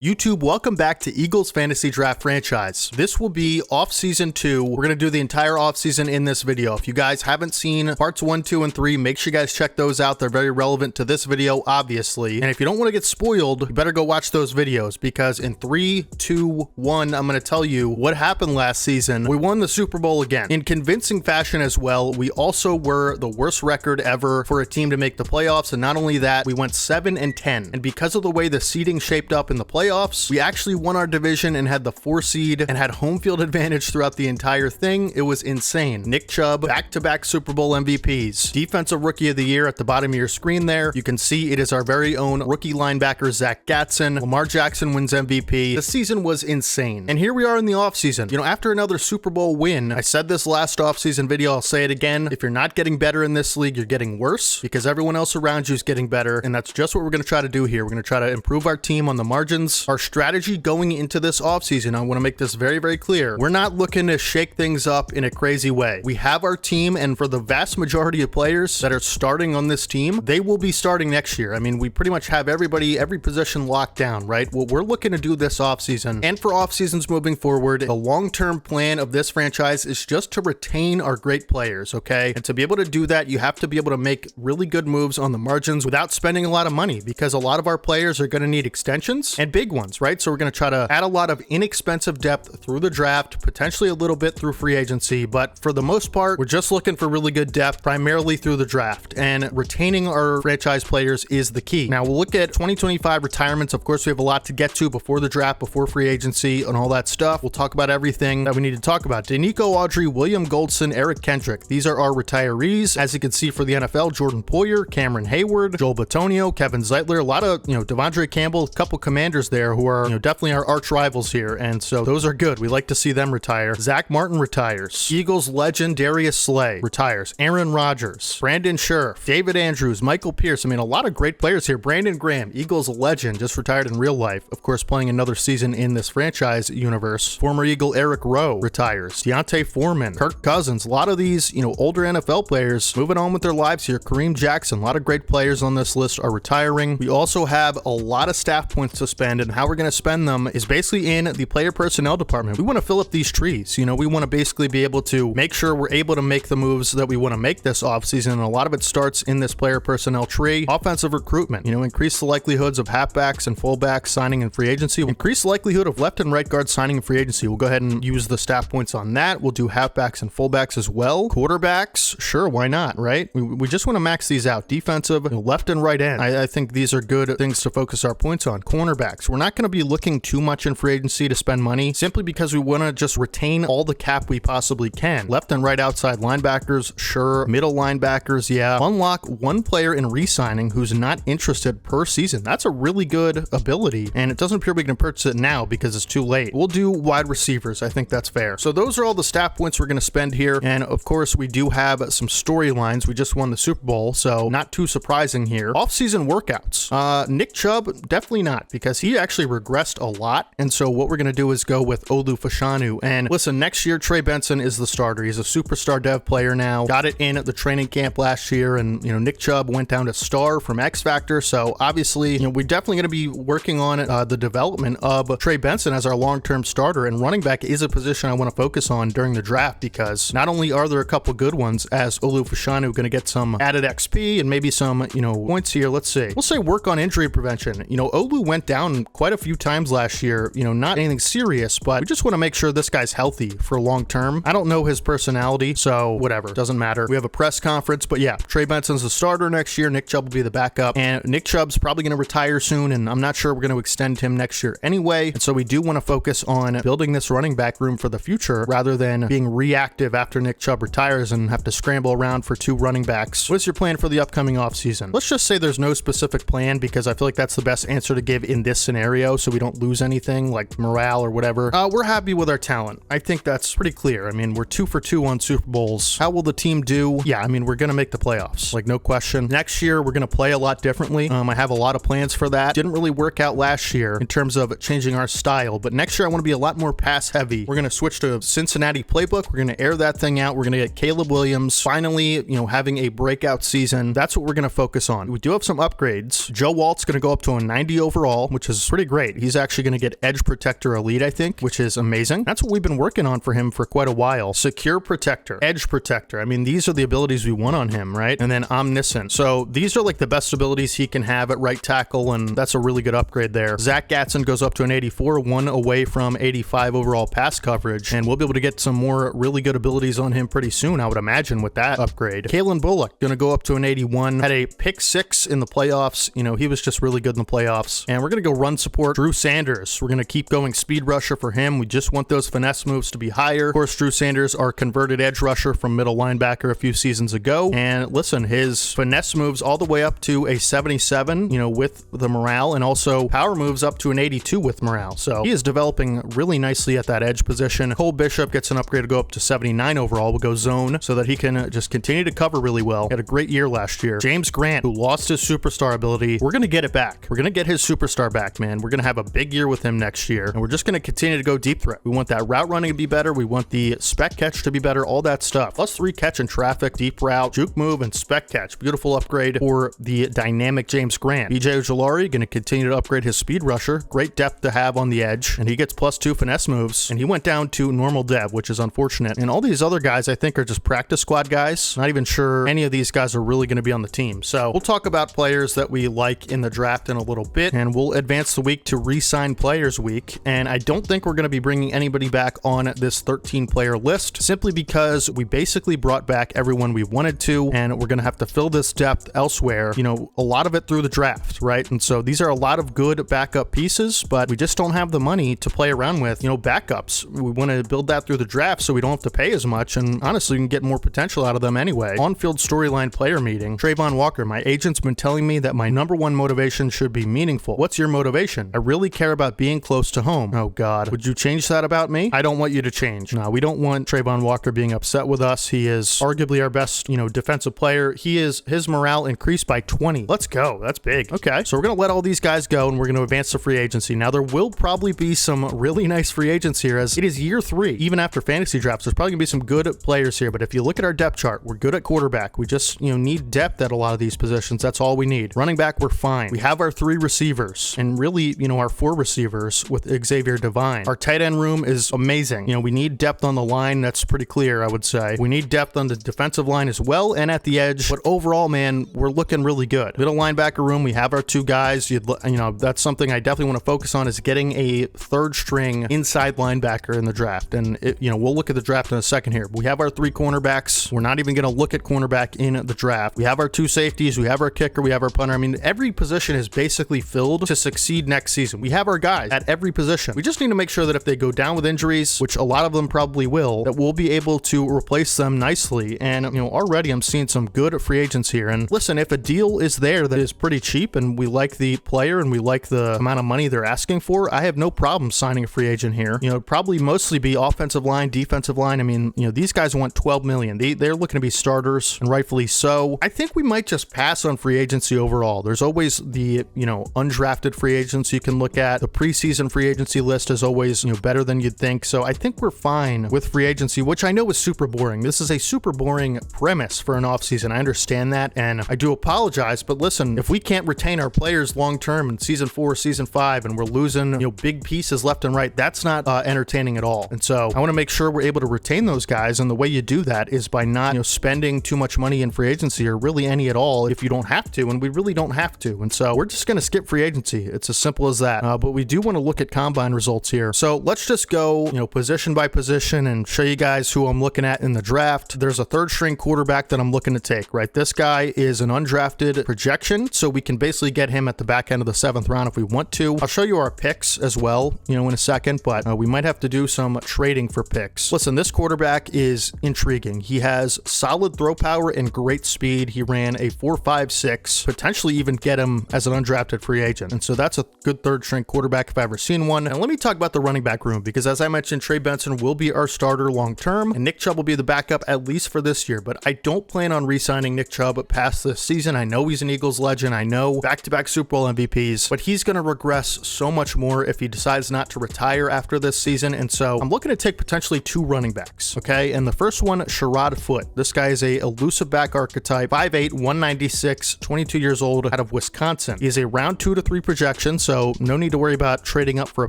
YouTube, welcome back to Eagles Fantasy Draft Franchise. This will be off-season 2. We're going to do the entire off-season in this video. If you guys haven't seen parts 1, 2, and 3, make sure you guys check those out. They're very relevant to this video, obviously. And if you don't want to get spoiled, you better go watch those videos, because in 3, 2, 1, I'm going to tell you what happened last season. We won the Super Bowl again in convincing fashion as well. We also were the worst record ever for a team to make the playoffs. And not only that, we went 7-10. And because of the way the seeding shaped up in the playoffs, we actually won our division and had the 4 seed and had home field advantage throughout the entire thing. It was insane. Nick Chubb, back-to-back Super Bowl MVPs. Defensive Rookie of the Year at the bottom of your screen there. You can see it is our very own rookie linebacker, Zach Gatson. Lamar Jackson wins MVP. The season was insane. And here we are in the offseason. You know, after another Super Bowl win, I said this last offseason video, I'll say it again. If you're not getting better in this league, you're getting worse, because everyone else around you is getting better. And that's just what we're going to try to do here. We're going to try to improve our team on the margins. Our strategy going into this offseason, I want to make this very, very clear. We're not looking to shake things up in a crazy way. We have our team, and for the vast majority of players that are starting on this team, they will be starting next year. I mean, we pretty much have everybody, every position locked down, right? What we're looking to do this offseason, and for off seasons moving forward, the long-term plan of this franchise is just to retain our great players, okay? And to be able to do that, you have to be able to make really good moves on the margins without spending a lot of money, because a lot of our players are going to need extensions, and big ones, right? So we're going to try to add a lot of inexpensive depth through the draft, potentially a little bit through free agency, but for the most part, we're just looking for really good depth, primarily through the draft, and retaining our franchise players is the key. Now we'll look at 2025 retirements. Of course, we have a lot to get to before the draft, before free agency, and all that stuff. We'll talk about everything that we need to talk about. Danico Audrey, William Goldson, Eric Kendrick. These are our retirees. As you can see for the NFL, Jordan Poyer, Cameron Hayward, Joel Bitonio, Kevin Zeitler, a lot of, Devondre Campbell, a couple commanders there who are, definitely our arch rivals here. And so those are good. We like to see them retire. Zach Martin retires. Eagles legend Darius Slay retires. Aaron Rodgers, Brandon Scherf, David Andrews, Michael Pierce. I mean, a lot of great players here. Brandon Graham, Eagles legend, just retired in real life. Of course, playing another season in this franchise universe. Former Eagle Eric Rowe retires. Deontay Foreman, Kirk Cousins, a lot of these, older NFL players moving on with their lives here. Kareem Jackson, a lot of great players on this list are retiring. We also have a lot of staff points to spend, and how we're going to spend them is basically in the player personnel department. We want to fill up these trees. We want to basically be able to make sure we're able to make the moves that we want to make this offseason, and a lot of it starts in this player personnel tree. Offensive recruitment, increase the likelihoods of halfbacks and fullbacks signing in free agency. Increase the likelihood of left and right guards signing in free agency. We'll go ahead and use the staff points on that. We'll do halfbacks and fullbacks as well. Quarterbacks, sure, why not, right? We just want to max these out. Defensive, left and right end. I think these are good things to focus our points on. Cornerbacks, we're not going to be looking too much in free agency to spend money, simply because we want to just retain all the cap we possibly can. Left and right outside linebackers, sure. Middle linebackers, yeah. Unlock one player in re-signing who's not interested per season. That's a really good ability, and it doesn't appear we can purchase it now because it's too late. We'll do wide receivers. I think that's fair. So those are all the stat points we're going to spend here, and of course we do have some storylines. We just won the Super Bowl, so not too surprising here. Off-season workouts. Nick Chubb, definitely not, because he actually regressed a lot, and so what we're going to do is go with Olu Fashanu. And listen, next year Trey Benson is the starter. He's a superstar dev player now. Got it in at the training camp last year, and Nick Chubb went down to star from X Factor. So obviously, we're definitely going to be working on the development of Trey Benson as our long-term starter. And running back is a position I want to focus on during the draft, because not only are there a couple good ones, as Olu Fashanu going to get some added XP and maybe some points here. Let's see. We'll say work on injury prevention. Olu went down quite a few times last year. Not anything serious, but we just want to make sure this guy's healthy for long term. I don't know his personality, so whatever, doesn't matter. We have a press conference, but yeah, Trey Benson's the starter next year. Nick Chubb will be the backup, and Nick Chubb's probably going to retire soon, and I'm not sure we're going to extend him next year anyway. And so we do want to focus on building this running back room for the future rather than being reactive after Nick Chubb retires and have to scramble around for 2 running backs. What's your plan for the upcoming offseason? Let's just say there's no specific plan, because I feel like that's the best answer to give in this scenario, so we don't lose anything like morale or whatever. We're happy with our talent. I think that's pretty clear. I mean, we're 2 for 2 on Super Bowls. How will the team do? Yeah, I mean, we're going to make the playoffs, like no question. Next year, we're going to play a lot differently. I have a lot of plans for that. Didn't really work out last year in terms of changing our style, but next year I want to be a lot more pass heavy. We're going to switch to Cincinnati playbook. We're going to air that thing out. We're going to get Caleb Williams finally, having a breakout season. That's what we're going to focus on. We do have some upgrades. Joe Walt's going to go up to a 90 overall, which is pretty great. He's actually going to get Edge Protector Elite, I think, which is amazing. That's what we've been working on for him for quite a while. Secure Protector, Edge Protector. I mean, these are the abilities we want on him, right? And then Omniscient. So these are like the best abilities he can have at right tackle, and that's a really good upgrade there. Zach Gatson goes up to an 84, one away from 85 overall pass coverage, and we'll be able to get some more really good abilities on him pretty soon, I would imagine, with that upgrade. Kalen Bullock going to go up to an 81, had a pick 6 in the playoffs. You know, he was just really good in the playoffs. And we're going to go run support Drew Sanders. We're going to keep going speed rusher for him. We just want those finesse moves to be higher. Of course, Drew Sanders, our converted edge rusher from middle linebacker a few seasons ago. And listen, his finesse moves all the way up to a 77, you know, with the morale, and also power moves up to an 82 with morale. So he is developing really nicely at that edge position. Cole Bishop gets an upgrade to go up to 79 overall. We'll go zone so that he can just continue to cover really well. He had a great year last year. James Grant, who lost his superstar ability, we're going to get it back. We're going to get his superstar back, man. We're going to have a big year with him next year, and we're just going to continue to go deep threat. We want that route running to be better. We want the spec catch to be better, all that stuff. +3 catch in traffic, deep route, juke move, and spec catch. Beautiful upgrade for the dynamic James Grant. BJ Ojulari going to continue to upgrade his speed rusher. Great depth to have on the edge, and he gets +2 finesse moves, and he went down to normal dev, which is unfortunate. And all these other guys, I think, are just practice squad guys. Not even sure any of these guys are really going to be on the team. So we'll talk about players that we like in the draft in a little bit, and we'll advance the week to re-sign players week. And I don't think we're going to be bringing anybody back on this 13 player list, simply because we basically brought back everyone we wanted to, and we're going to have to fill this depth elsewhere, you know, a lot of it through the draft, right? And so these are a lot of good backup pieces, but we just don't have the money to play around with, you know, backups. We want to build that through the draft so we don't have to pay as much, and honestly, we can get more potential out of them anyway. On-field storyline player meeting. Trayvon Walker, my agent's been telling me that my #1 motivation should be meaningful. What's your motivation? I really care about being close to home. Oh God, would you change that about me? I don't want you to change. No, we don't want Trayvon Walker being upset with us. He is arguably our best, you know, defensive player. His morale increased by 20. Let's go. That's big. Okay, so we're going to let all these guys go, and we're going to advance to free agency. Now, there will probably be some really nice free agents here, as it is year 3. Even after fantasy drafts, there's probably going to be some good players here, but if you look at our depth chart, we're good at quarterback. We just, you know, need depth at a lot of these positions. That's all we need. Running back, we're fine. We have our 3 receivers, and really, you know, our 4 receivers with Xavier Devine. Our tight end room is amazing. You know, we need depth on the line. That's pretty clear, I would say. We need depth on the defensive line as well, and at the edge, but overall, man, we're looking really good. Middle linebacker room, we have our 2 guys. You know, that's something I definitely want to focus on, is getting a 3rd string inside linebacker in the draft, and you know, we'll look at the draft in a second here. We have our 3 cornerbacks. We're not even going to look at cornerback in the draft. We have our 2 safeties. We have our kicker. We have our punter. I mean, every position is basically filled to succeed next season. We have our guys at every position. We just need to make sure that if they go down with injuries, which a lot of them probably will, that we'll be able to replace them nicely. And, you know, already I'm seeing some good free agents here. And listen, if a deal is there that is pretty cheap and we like the player and we like the amount of money they're asking for, I have no problem signing a free agent here. You know, probably mostly be offensive line, defensive line. I mean, you know, these guys want $12 million. They're looking to be starters, and rightfully so. I think we might just pass on free agency overall. There's always the, you know, undrafted free agents you can look at. The preseason free agency list is always, you know, better than you'd think. So I think we're fine with free agency, which I know is super boring. This is a super boring premise for an offseason. I understand that, and I do apologize, but listen, if we can't retain our players long-term in season 4, season 5, and we're losing, you know, big pieces left and right, that's not entertaining at all. And so I want to make sure we're able to retain those guys, and the way you do that is by not, you know, spending too much money in free agency, or really any at all, if you don't have to, and we really don't have to. And so we're just going to skip free agency. It's as simple as that. But we do want to look at combine results here. So let's just go, you know, position by position and show you guys who I'm looking at in the draft. There's a 3rd string quarterback that I'm looking to take, right? This guy is an undrafted projection, so we can basically get him at the back end of the 7th round if we want to. I'll show you our picks as well, you know, in a second, but we might have to do some trading for picks. Listen, this quarterback is intriguing. He has solid throw power and great speed. He ran a 4.56, potentially even get him as an undrafted free agent. And so that's a good 3rd string quarterback if I've ever seen one. And let me talk about the running back room, because as I mentioned, Trey Benson will be our starter long term, and Nick Chubb will be the backup at least for this year. But I don't plan on re-signing Nick Chubb past this season. I know he's an Eagles legend. I know back-to-back Super Bowl MVPs, but he's going to regress so much more if he decides not to retire after this season. And so I'm looking to take potentially 2 running backs. Okay. And the first one, Sherrod Foote. This guy is a elusive back archetype, 5'8", 196, 22 years old, out of Wisconsin. He is a round 2 to 3 projection. so no need to worry about trading up for a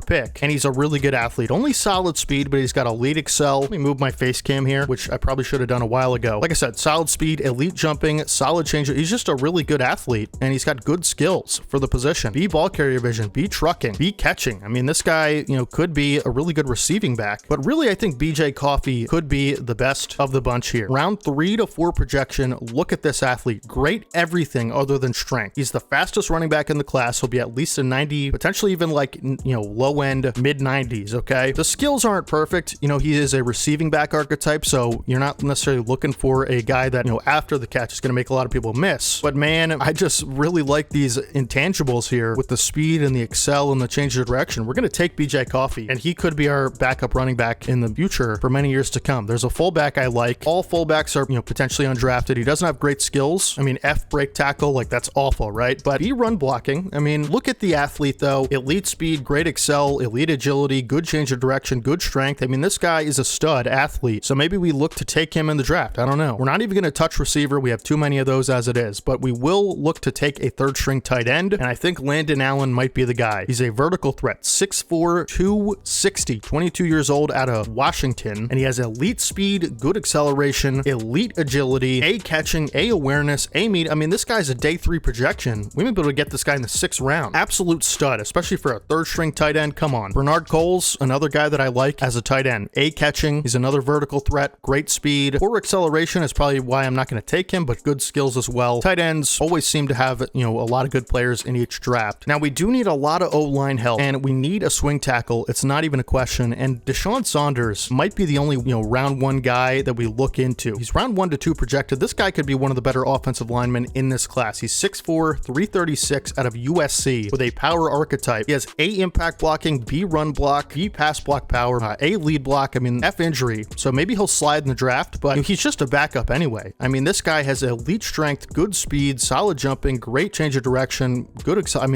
pick. And he's a really good athlete. Only solid speed, but he's got elite excel. Let me move my face cam here, which I probably should have done a while ago. Like I said, solid speed, elite jumping, solid changer. He's just a really good athlete, and he's got good skills for the position. B ball carrier vision, B trucking, B catching. I mean, this guy, could be a really good receiving back, but really I think BJ Coffee could be the best of the bunch here. Round 3 to 4 projection. Look at this athlete. Great everything other than strength. He's the fastest running back in the class. He'll be at least a 90, potentially even like, low end mid 90s. Okay. The skills aren't perfect. He is a receiving back archetype, so you're not necessarily looking for a guy that, after the catch is going to make a lot of people miss. But man, I just really like these intangibles here with the speed and the excel and the change of direction. We're going to take BJ Coffee, and he could be our backup running back in the future for many years to come. There's a fullback I like. All fullbacks are, potentially undrafted. He doesn't have great skills. I mean, F break tackle, like that's awful, right? But B run blocking. I mean, look at the athlete though. Elite speed, great excel, elite agility, good change of direction, good strength. I mean, this guy is a stud athlete. So maybe we look to take him in the draft. I don't know. We're not even going to touch receiver. We have too many of those as it is, but we will look to take a third string tight end. And I think Landon Allen might be the guy. He's a vertical threat, 6'4", 260, 22 years old, out of Washington. And he has elite speed, good acceleration, elite agility, A catching, A awareness, A meet. I mean, this guy's a day 3 projection. We may be able to get this guy in the 6th round. Absolute stud, especially for a third string tight end. Come on. Bernard Coles, another guy that I like as a tight end. A catching. He's another vertical threat, great speed. Poor acceleration is probably why I'm not going to take him, but good skills as well. Tight ends always seem to have, a lot of good players in each draft. Now, we do need a lot of O-line help, and we need a swing tackle. It's not even a question. And Deshaun Saunders might be the only, round 1 guy that we look into. He's round 1 to 2 projected. This guy could be one of the better offensive linemen in this class. He's 6'4", 336 out of USC with a power archetype. He has A impact blocking, B run block, B pass block power, A lead block. I mean, F injury. So maybe he'll slide in the draft, but he's just a backup anyway. I mean, this guy has elite strength, good speed, solid jumping, great change of direction,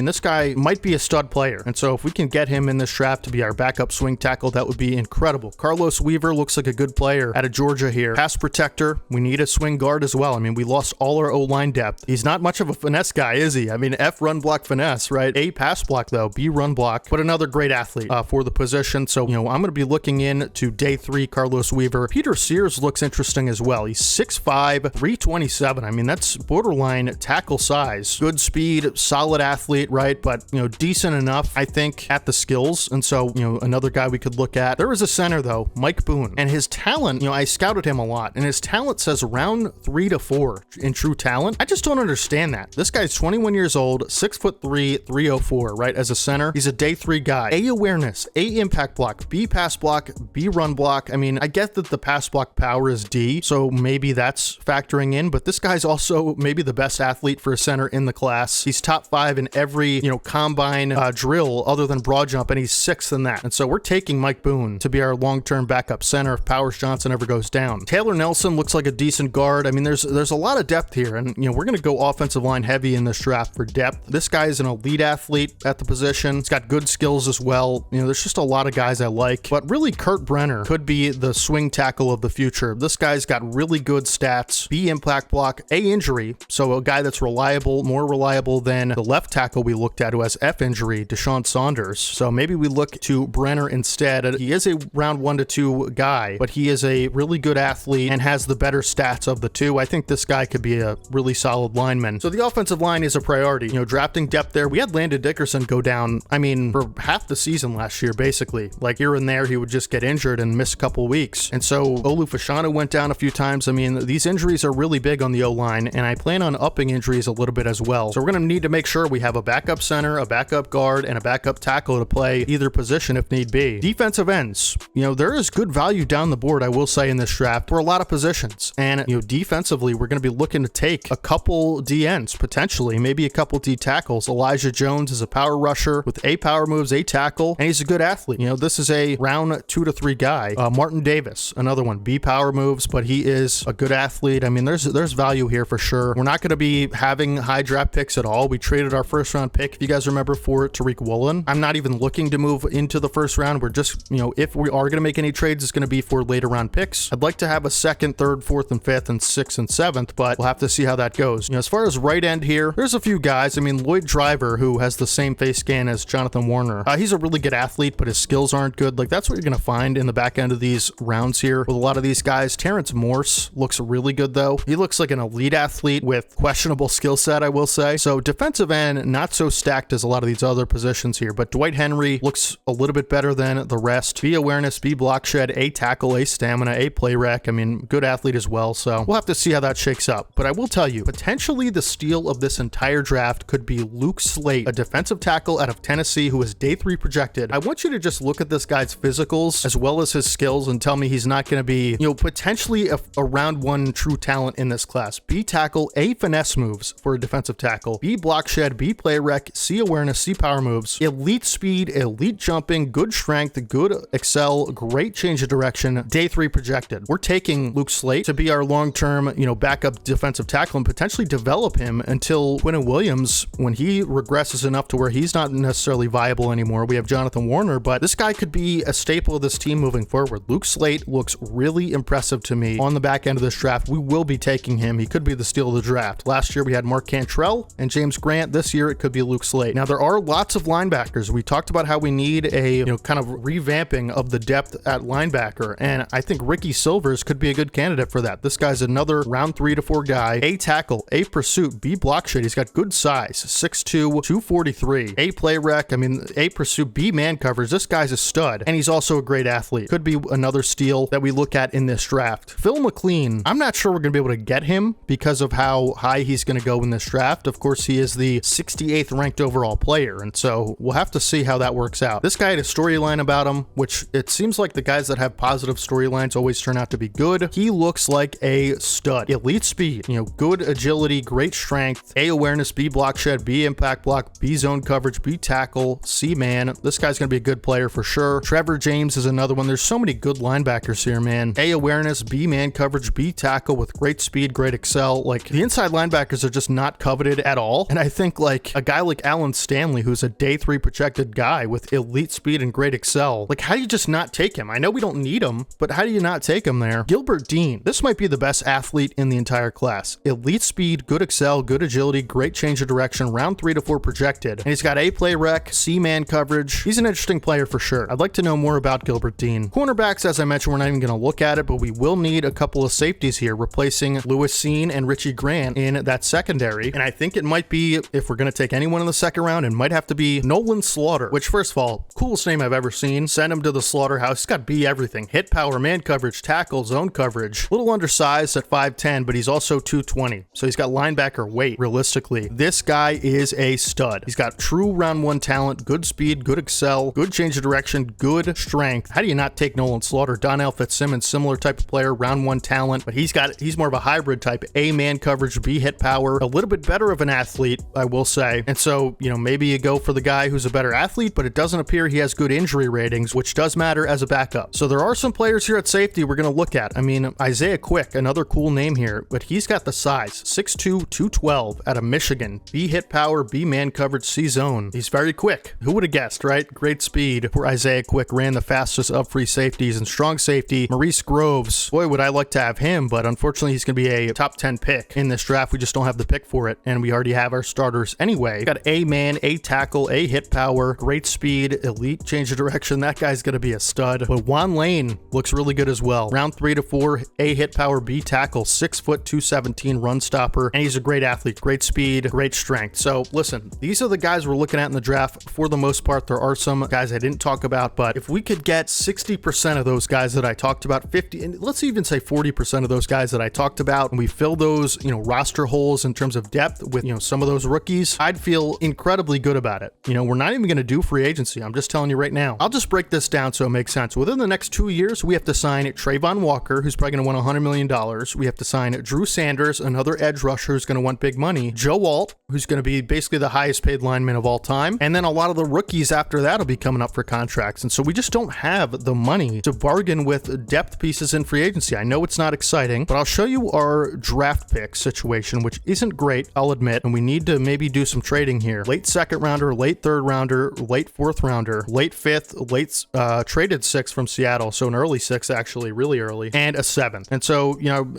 this guy might be a stud player. And so if we can get him in this draft to be our backup swing tackle, that would be incredible. Carlos Weaver looks like a good player out of Georgia here. Pass protector. We need a swing guard as well. I mean, we lost all our O-line depth. He's not much of a finesse guy, is he? I mean, F run block finesse, right? A pass block though, B run block, but another great athlete for the position. So, I'm going to be looking in to day 3, Carlos Weaver. Peter Sears looks interesting as well. He's 6'5", 327. I mean, that's borderline tackle size. Good speed, solid athlete, right? But, decent enough, I think, at the skills. And so, another guy we could look at. There is a center though, Mike Boone, and his talent, I scouted him a lot, and his talent says round 3 to 4 in true talent. I just don't understand that. This guy's 21 years old, 6'3", 304, right? As a center, he's a day 3 guy. A awareness, A impact block, B pass block, B run block. I mean, I get that the pass block power is D, so maybe that's factoring in, but this guy's also maybe the best athlete for a center in the class. He's top 5 in every, combine drill other than broad jump, and he's 6th in that. And so we're taking Mike Boone to be our long-term backup center if Powers Johnson ever goes down. Taylor Nelson looks like a decent guard. I mean, there's a lot of depth here, and we're going to go offensive line heavy in this draft for depth. This guy is an elite athlete at the position. He's got good skills as well. There's just a lot of guys I like, but really Kurt Brenner could be the swing tackle of the future. This guy's got really good stats, B impact block, A injury, so a guy that's reliable, more reliable than the left tackle we looked at who has F injury, Deshaun Saunders. So maybe we look to Brenner instead. He is a round 1 to 2 guy, but he is a really good athlete and has the better stats of the two. I think this guy could be a really solid lineman. So the offensive line is a priority. Drafting depth there. We had Landon Dickerson go down, for half the season last year, basically. Like here and there, he would just get injured and miss a couple weeks. And so Olu Fashanu went down a few times. These injuries are really big on the O-line, and I plan on upping injuries a little bit as well. So we're going to need to make sure we have a backup center, a backup guard, and a backup tackle to play either position if need be. Defensive ends. There is good value down the board, I will say, in this draft for a lot of positions. And, defensively, we're going to be looking to take a couple DNs, potentially, maybe a couple D tackles. Elijah Jones is a power rusher with A power moves, A tackle, and he's a good athlete. This is a round 2 to 3 guy. Martin Davis, another one, B power moves, but he is a good athlete. There's value here for sure. We're not going to be having high draft picks at all. We traded our first round pick, if you guys remember, for Tariq Woolen. I'm not even looking to move into the first round. We're just, if we are going to make any trades, it's going to be for later round picks. I'd like to have a 2nd, 3rd, 4th, and 5th, and 6th and 7th, but we'll have to see how that goes. As far as right end here, there's a few guys. Lloyd Driver, who has the the same face scan as Jonathan Warner. He's a really good athlete, but his skills aren't good. Like, that's what you're going to find in the back end of these rounds here with a lot of these guys. Terrence Morse looks really good, though. He looks like an elite athlete with questionable skill set, I will say. So defensive end, not so stacked as a lot of these other positions here, but Dwight Henry looks a little bit better than the rest. B awareness, B block shed, A tackle, A stamina, A play rec. I mean, good athlete as well. So we'll have to see how that shakes up. But I will tell you, potentially the steal of this entire draft could be Luke Slate, a defensive tackle out of Tennessee who is day 3 projected. I want you to just look at this guy's physicals as well as his skills and tell me he's not going to be, potentially a round 1 true talent in this class. B tackle, A finesse moves for a defensive tackle, B block shed, B play rec, C awareness, C power moves, elite speed, elite jumping, good strength, good excel, great change of direction, day 3 projected. We're taking Luke Slate to be our long-term, backup defensive tackle and potentially develop him until Quinnen Williams, when he regresses enough to where he's not necessarily viable anymore. We have Jonathan Warner, but this guy could be a staple of this team moving forward. Luke Slate looks really impressive to me on the back end of this draft. We will be taking him. He could be the steal of the draft. Last year we had Mark Cantrell and James Grant. This year it could be Luke Slate. Now there are lots of linebackers. We talked about how we need a kind of revamping of the depth at linebacker, and I think Ricky Silvers could be a good candidate for that. This guy's another round 3 to 4 guy. A tackle, A pursuit, B block shed. He's got good size, 6'2", 243. A play rec, A pursuit, B man coverage. This guy's a stud, and he's also a great athlete. Could be another steal that we look at in this draft. Phil McLean, I'm not sure we're going to be able to get him because of how high he's going to go in this draft. Of course, he is the 68th ranked overall player, and so we'll have to see how that works out. This guy had a storyline about him, which it seems like the guys that have positive storylines always turn out to be good. He looks like a stud. Elite speed, good agility, great strength, A awareness, B block shed, B impact block, B zone coverage, B tackle, C man. This guy's going to be a good player for sure. Trevor James is another one. There's so many good linebackers here, man. A awareness, B man coverage, B tackle with great speed, great excel. Like, the inside linebackers are just not coveted at all. And I think like a guy like Alan Stanley, who's a day 3 projected guy with elite speed and great excel, like, how do you just not take him? I know we don't need him, but how do you not take him there? Gilbert Dean, this might be the best athlete in the entire class. Elite speed, good excel, good agility, great change of direction, round 3 to 4 projected. And he's got A play rec, C man coverage. He's an interesting player for sure. I'd like to know more about Gilbert Dean. Cornerbacks, as I mentioned, we're not even going to look at it, but we will need a couple of safeties here, replacing Lewis Seen and Richie Grant in that secondary. And I think it might be, if we're going to take anyone in the second round, it might have to be Nolan Slaughter, which, first of all, coolest name I've ever seen. Send him to the slaughterhouse. He's got B everything. Hit power, man coverage, tackle, zone coverage. A little undersized at 5'10", but he's also 220. So he's got linebacker weight, realistically. This guy is a stud. He's got true round 1 talent, good speed, good excel, good change of direction, good strength. How do you not take Nolan Slaughter? Donnell Fitzsimmons, similar type of player, round 1 talent, but he's more of a hybrid type. A man coverage, B hit power, a little bit better of an athlete, I will say. And so, maybe you go for the guy who's a better athlete, but it doesn't appear he has good injury ratings, which does matter as a backup. So there are some players here at safety we're going to look at. Isaiah Quick, another cool name here, but he's got the size, 6'2", 212 out of Michigan. B hit power, B man coverage, C zone. He's very quick. Who would have guessed, right? Great speed for Isaiah Quick. Ran the fastest of free safeties. And strong safety, Maurice Groves. Boy, would I like to have him, but unfortunately he's going to be a top 10 pick in this draft. We just don't have the pick for it, and we already have our starters anyway. Got A man, A tackle, A hit power, great speed, elite change of direction. That guy's going to be a stud. But Juan Lane looks really good as well. Round 3 to 4, A hit power, B tackle, 6', 217 run stopper, and he's a great athlete, great speed, great strength. So listen, these are the guys we're looking at in the draft. For the most part, there are some guys I didn't talk about, but if we could get 60% of those guys that I talked about, 50, and let's even say 40% of those guys that I talked about, and we fill those, roster holes in terms of depth with, some of those rookies, I'd feel incredibly good about it. We're not even going to do free agency. I'm just telling you right now. I'll just break this down so it makes sense. Within the next 2 years, we have to sign Trayvon Walker, who's probably going to win $100 million. We have to sign Drew Sanders, another edge rusher who's going to want big money. Joe Alt, who's going to be basically the highest paid lineman of all time. And then a lot of the rookies after that will be coming up for contracts. And so we just don't have the money to bargain with depth pieces in free agency. I know it's not exciting, but I'll show you our draft pick situation, which isn't great, I'll admit. And we need to maybe do some trading here. Late second rounder, late third rounder, late fourth rounder, late fifth, late traded 6 from Seattle. So an early 6, actually, really early, and a 7th. And so,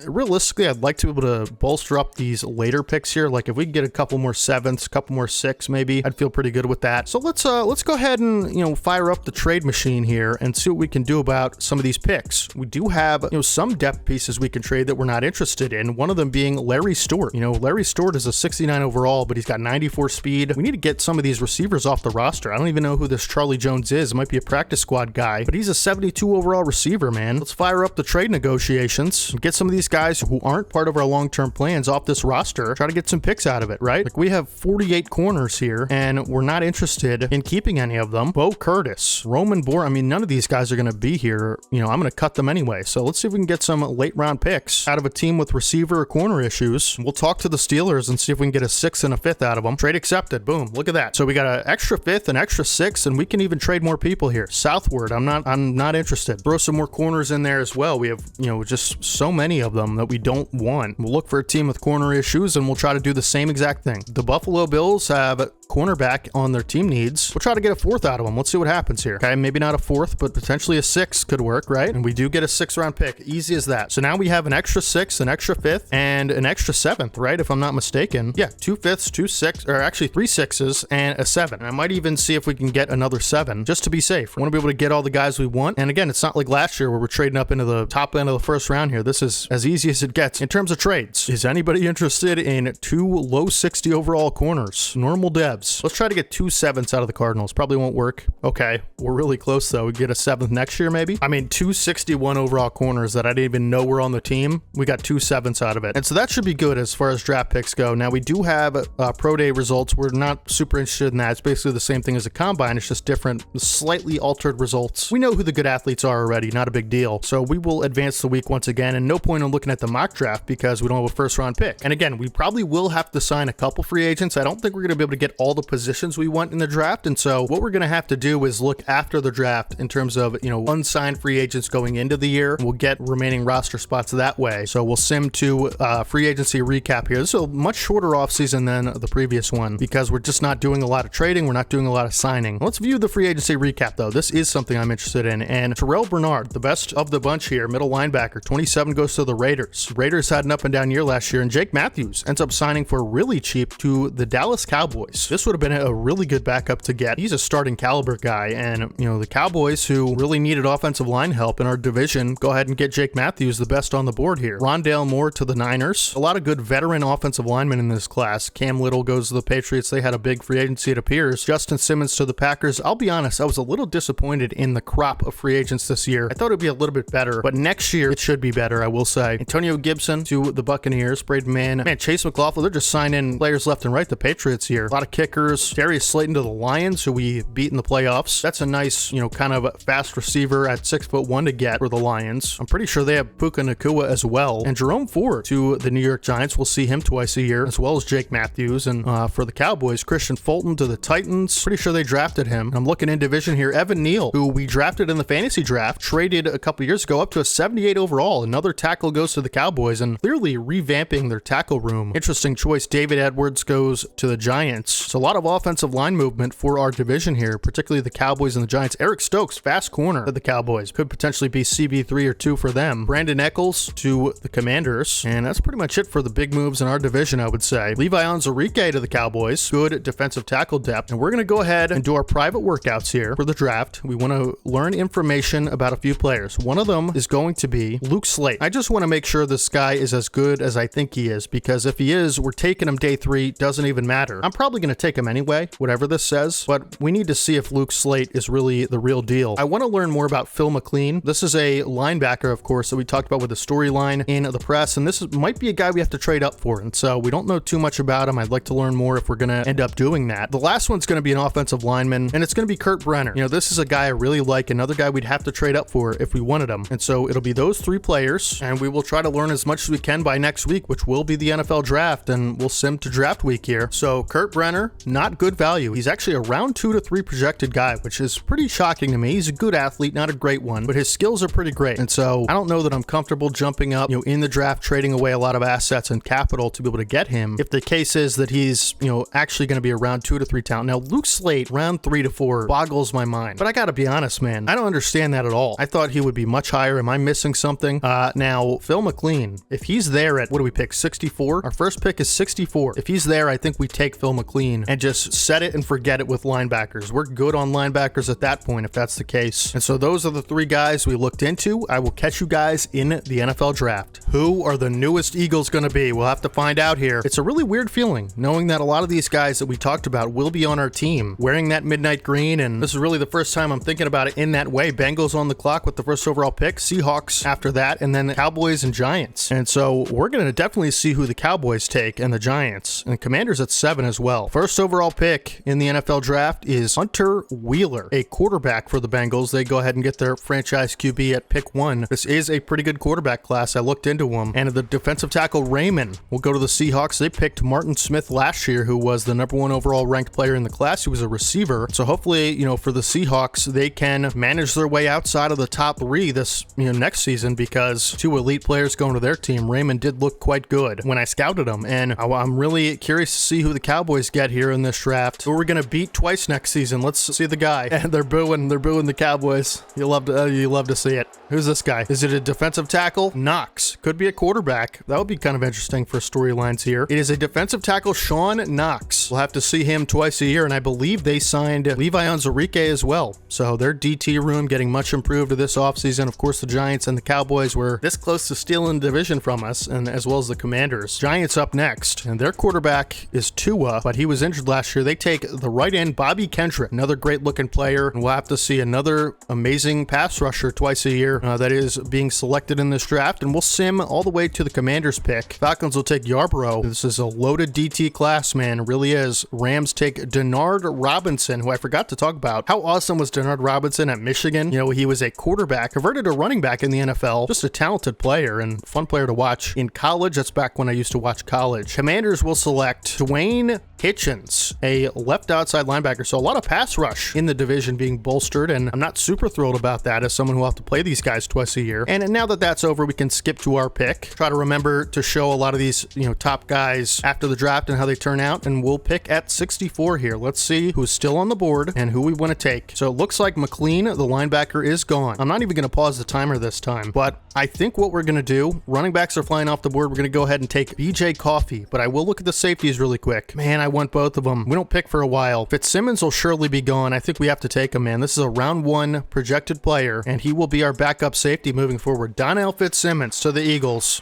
realistically, I'd like to be able to bolster up these later picks here. Like if we can get a couple more 7ths, a couple more 6th, picks maybe. I'd feel pretty good with that. So let's go ahead and, you know, fire up the trade machine here and see what we can do about some of these picks. We do have, you know, some depth pieces we can trade that we're not interested in. One of them being Larry Stewart. You know, Larry Stewart is a 69 overall, but he's got 94 speed. We need to get some of these receivers off the roster. I don't even know who this Charlie Jones is. It might be a practice squad guy, but he's a 72 overall receiver, man. Let's fire up the trade negotiations and get some of these guys who aren't part of our long-term plans off this roster. Try to get some picks out of it, right? Like, we have 48 corners here, and we're not interested in keeping any of them. Bo Curtis, Roman Bohr. I mean, none of these guys are going to be here. You know, I'm going to cut them anyway. So let's see if we can get some late round picks out of a team with receiver or corner issues. We'll talk to the Steelers and see if we can get a 6th and a 5th out of them. Trade accepted. Boom. Look at that. So we got an extra 5th, an extra 6th, and we can even trade more people here. Southward, I'm not interested. Throw some more corners in there as well. We have, you know, just so many of them that we don't want. We'll look for a team with corner issues, and we'll try to do the same exact thing. The Buffalo Bills have cornerback on their team needs. We'll try to get a 4th out of them. Let's see what happens here. Okay, maybe not a 4th, but potentially a 6th could work, right? And we do get a 6th round pick. Easy as that. So now we have an extra 6th, an extra 5th, and an extra 7th, right? If I'm not mistaken. Yeah, 2 5ths, 2 6s, or actually 3 6s, and a 7. And I might even see if we can get another 7 just to be safe. We want to be able to get all the guys we want. And again, it's not like last year where we're trading up into the top end of the first round here. This is as easy as it gets. In terms of trades, is anybody interested in 2 low 60 overall corners? Normal devs. Let's try to get 2 7s out of the Cardinals. Probably won't work. Okay, we're really close though. We get a 7th next year maybe. I mean, 2 61 overall corners that I didn't even know were on the team. We got 2 7s out of it. And so that should be good as far as draft picks go. Now we do have pro day results. We're not super interested in that. It's basically the same thing as a combine. It's just different, slightly altered results. We know who the good athletes are already. Not a big deal. So we will advance the week once again, and no point in looking at the mock draft because we don't have a 1st round pick. And again, we probably will have to sign a couple free agents. I don't think we're going to be able to get all the positions we want in the draft. And so what we're going to have to do is look after the draft in terms of, you know, unsigned free agents going into the year. We'll get remaining roster spots that way. So we'll sim to free agency recap here. This is a much shorter offseason than the previous one because we're just not doing a lot of trading. We're not doing a lot of signing. Let's view the free agency recap though. This is something I'm interested in. And Terrell Bernard, the best of the bunch here, middle linebacker, 27 goes to the Raiders. Raiders had an up and down year last year, and Jake Matthews ends up signing for really cheap to the Dallas Cowboys. This would have been a really good backup to get. He's a starting caliber guy, and you know, the Cowboys, who really needed offensive line help in our division, go ahead and get Jake Matthews, the best on the board here. Rondale Moore to the Niners. A lot of good veteran offensive linemen in this class. Cam Little goes to the Patriots. They had a big free agency, it appears. Justin Simmons to the Packers. I'll be honest, I was a little disappointed in the crop of free agents this year. I thought it'd be a little bit better, but next year it should be better, I will say. Antonio Gibson to the Buccaneers. Braden Mann. Man, Chase McLaughlin, they're just signing players left and right. The Patriots here. A lot of kickers. Darius Slayton to the Lions, who we beat in the playoffs. That's a nice, you know, kind of fast receiver at 6'1" to get for the Lions. I'm pretty sure they have Puka Nacua as well. And Jerome Ford to the New York Giants. We'll see him twice a year, as well as Jake Matthews. And for the Cowboys, Christian Fulton to the Titans. Pretty sure they drafted him. I'm looking in division here. Evan Neal, who we drafted in the fantasy draft, traded a couple years ago up to a 78 overall. Another tackle goes to the Cowboys, and clearly revamping their tackle room. Interesting choice. David Edwards goes to the Giants. So a lot of offensive line movement for our division here, particularly the Cowboys and the Giants. Eric Stokes, fast corner to the Cowboys. Could potentially be CB3 or 2 for them. Brandon Eccles to the Commanders. And that's pretty much it for the big moves in our division, I would say. Levi Onwuzurike to the Cowboys. Good defensive tackle depth. And we're going to go ahead and do our private workouts here for the draft. We want to learn information about a few players. One of them is going to be Luke Slate. I just want to make sure this guy is as good as I think he is, because if he is, we're taking him day 3. Doesn't even matter. I'm probably going to take him anyway, whatever this says, but we need to see if Luke Slate is really the real deal. I want to learn more about Phil McLean. This is a linebacker, of course, that we talked about with the storyline in the press, and might be a guy we have to trade up for, and so we don't know too much about him. I'd like to learn more if we're going to end up doing that. The last one's going to be an offensive lineman, and it's going to be Kurt Brenner. You know, this is a guy I really like, another guy we'd have to trade up for if we wanted him, and so it'll be those 3 players, and we will try to learn as much as we can by next week, which will be the NFL draft, and we'll sim to draft week here. So Kurt Brenner, not good value. He's actually a round 2 to 3 projected guy, which is pretty shocking to me. He's a good athlete, not a great one, but his skills are pretty great. And so I don't know that I'm comfortable jumping up, you know, in the draft, trading away a lot of assets and capital to be able to get him if the case is that he's, you know, actually going to be a round 2 to 3 talent. Now, Luke Slate, round 3 to 4 boggles my mind, but I got to be honest, man, I don't understand that at all. I thought he would be much higher. Am I missing something? Now, Phil McLean, if he's there at, what do we pick, 64? Our first pick is 64. If he's there, I think we take Phil McLean. clean and just set it and forget it with linebackers. We're good on linebackers at that point if that's the case. And so those are the 3 guys we looked into. I will catch you guys in the NFL draft. Who are the newest Eagles going to be? We'll have to find out here. It's a really weird feeling knowing that a lot of these guys that we talked about will be on our team wearing that midnight green, and this is really the first time I'm thinking about it in that way. Bengals on the clock with the first overall pick, Seahawks after that, and then the Cowboys and Giants. And so we're going to definitely see who the Cowboys take and the Giants, and the Commanders at 7 as well. First overall pick in the NFL draft is Hunter Wheeler, a quarterback for the Bengals. They go ahead and get their franchise QB at pick 1. This is a pretty good quarterback class. I looked into them. And the defensive tackle Raymond will go to the Seahawks. They picked Martin Smith last year, who was the #1 overall ranked player in the class. He was a receiver. So hopefully, for the Seahawks, they can manage their way outside of the top 3 this, next season, because 2 elite players going to their team. Raymond did look quite good when I scouted him, and I'm really curious to see who the Cowboys get here in this draft. Who are we going to beat twice next season? Let's see the guy. And they're booing the Cowboys. You love to see it. Who's this guy? Is it a defensive tackle? Knox. Could be a quarterback. That would be kind of interesting for storylines here. It is a defensive tackle, Sean Knox. We'll have to see him twice a year, and I believe they signed Levi Onwuzurike as well. So their DT room getting much improved this offseason. Of course, the Giants and the Cowboys were this close to stealing the division from us, and as well as the Commanders. Giants up next, and their quarterback is Tua, but he was injured last year. They take the right end, Bobby Kendrick, another great looking player, and we'll have to see another amazing pass rusher twice a year that is being selected in this draft, and we'll sim all the way to the Commanders pick. Falcons will take Yarbrough. This is a loaded DT class, man. It really is. Rams take Denard Robinson, who I forgot to talk about. How awesome was Denard Robinson at Michigan? He was a quarterback, converted to running back in the NFL. Just a talented player and fun player to watch in college. That's back when I used to watch college. Commanders will select Dwayne Hitchens, a left outside linebacker. So a lot of pass rush in the division being bolstered, and I'm not super thrilled about that as someone who will have to play these guys twice a year. And now that that's over, we can skip to our pick. Try to remember to show a lot of these, top guys after the draft and how they turn out, and we'll pick at 64 here. Let's see who's still on the board and who we want to take. So it looks like McLean, the linebacker, is gone. I'm not even going to pause the timer this time, but I think what we're going to do, running backs are flying off the board. We're going to go ahead and take BJ Coffey, but I will look at the safeties really quick. Man, I want both of them. We don't pick for a while. Fitzsimmons will surely be gone. I think we have to take him, man. This is a round 1 projected player, and he will be our backup safety moving forward. Donnell Fitzsimmons to the Eagles.